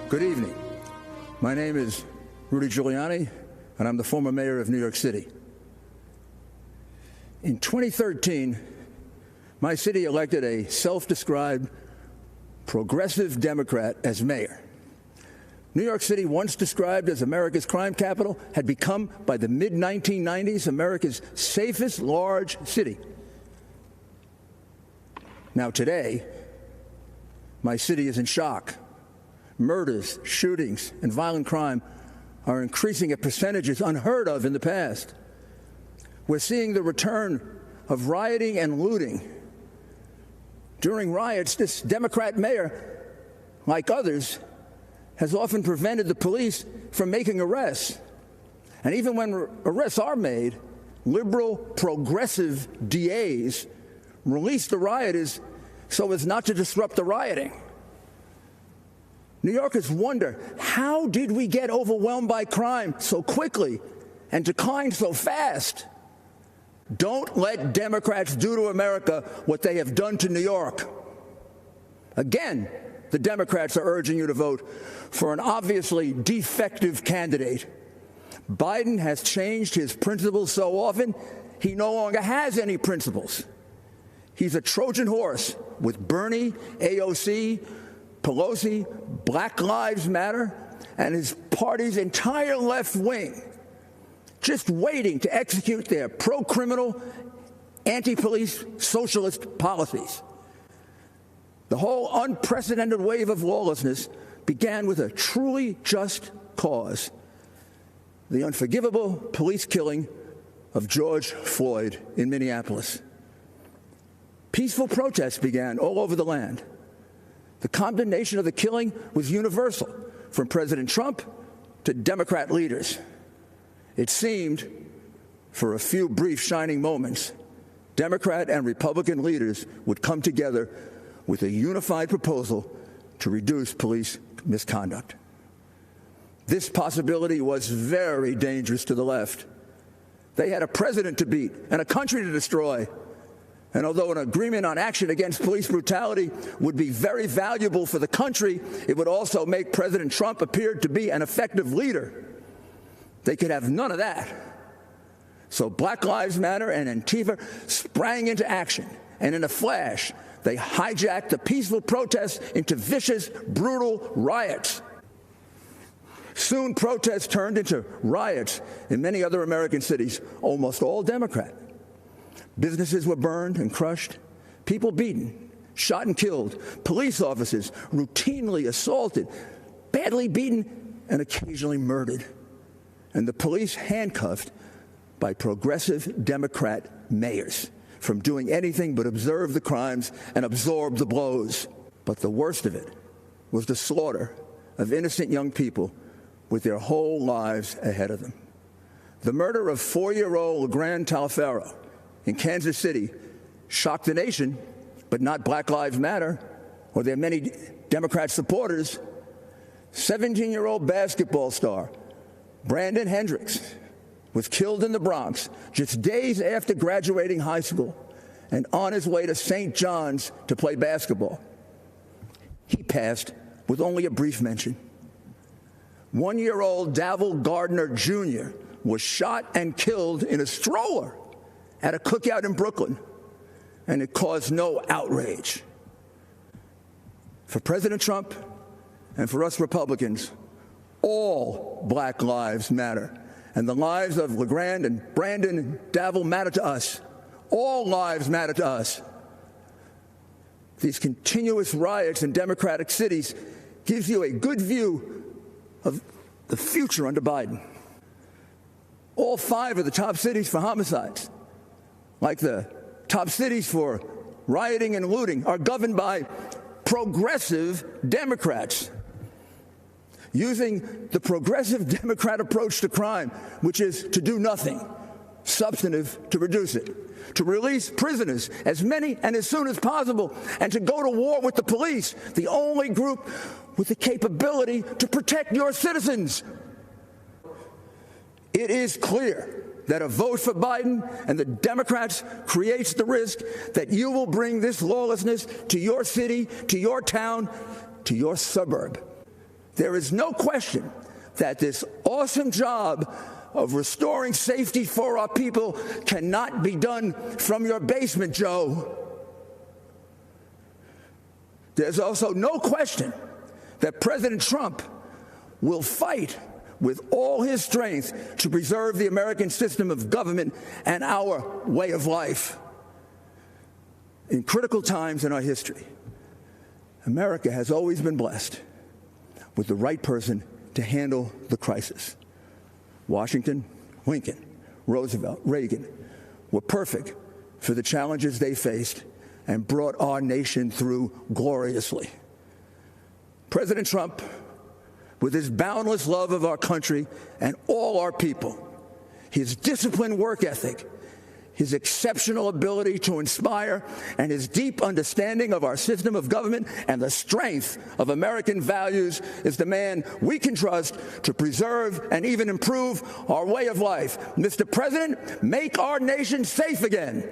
Good evening. My name is Rudy Giuliani, and I'm the former mayor of New York City. In 2013, my city elected a self-described progressive Democrat as mayor. New York City, once described as America's crime capital, had become, by the mid-1990s, America's safest large city. Now today, my city is in shock. Murders, shootings, and violent crime are increasing at percentages unheard of in the past. We're seeing the return of rioting and looting. During riots, this Democrat mayor, like others, has often prevented the police from making arrests. And even when arrests are made, liberal, progressive DAs release the rioters so as not to disrupt the rioting. New Yorkers wonder, how did we get overwhelmed by crime so quickly and decline so fast? Don't let Democrats do to America what they have done to New York. Again, the Democrats are urging you to vote for an obviously defective candidate. Biden has changed his principles so often, he no longer has any principles. He's a Trojan horse with Bernie, AOC, Pelosi, Black Lives Matter, and his party's entire left wing, just waiting to execute their pro-criminal, anti-police socialist policies. The whole unprecedented wave of lawlessness began with a truly just cause: the unforgivable police killing of George Floyd in Minneapolis. Peaceful protests began all over the land. The condemnation of the killing was universal, from President Trump to Democrat leaders. It seemed, for a few brief shining moments, Democrat and Republican leaders would come together with a unified proposal to reduce police misconduct. This possibility was very dangerous to the left. They had a president to beat and a country to destroy. And although an agreement on action against police brutality would be very valuable for the country, it would also make President Trump appear to be an effective leader. They could have none of that. So Black Lives Matter and Antifa sprang into action, and in a flash, they hijacked the peaceful protests into vicious, brutal riots. Soon, protests turned into riots in many other American cities, almost all Democrat. Businesses were burned and crushed, people beaten, shot and killed, police officers routinely assaulted, badly beaten, and occasionally murdered, and the police handcuffed by progressive Democrat mayors from doing anything but observe the crimes and absorb the blows. But the worst of it was the slaughter of innocent young people with their whole lives ahead of them. The murder of 4-year-old LeGrand Talfaro in Kansas City shocked the nation, but not Black Lives Matter or their many Democrat supporters. 17-year-old basketball star Brandon Hendricks was killed in the Bronx just days after graduating high school and on his way to St. John's to play basketball. He passed with only a brief mention. 1-year-old Davil Gardner Jr. was shot and killed in a stroller at a cookout in Brooklyn, and it caused no outrage. For President Trump and for us Republicans, all Black lives matter, and the lives of LeGrand and Brandon and Davil matter to us. All lives matter to us. These continuous riots in Democratic cities gives you a good view of the future under Biden. All 5 of the top cities for homicides, like the top cities for rioting and looting, are governed by progressive Democrats, using the progressive Democrat approach to crime, which is to do nothing substantive to reduce it, to release prisoners, as many and as soon as possible, and to go to war with the police, the only group with the capability to protect your citizens. It is clear that a vote for Biden and the Democrats creates the risk that you will bring this lawlessness to your city, to your town, to your suburb. There is no question that this awesome job of restoring safety for our people cannot be done from your basement, Joe. There's also no question that President Trump will fight with all his strength to preserve the American system of government and our way of life. In critical times in our history, America has always been blessed with the right person to handle the crisis. Washington, Lincoln, Roosevelt, Reagan were perfect for the challenges they faced and brought our nation through gloriously. President Trump, with his boundless love of our country and all our people, his disciplined work ethic, his exceptional ability to inspire, and his deep understanding of our system of government and the strength of American values is the man we can trust to preserve and even improve our way of life. Mr. President, make our nation safe again.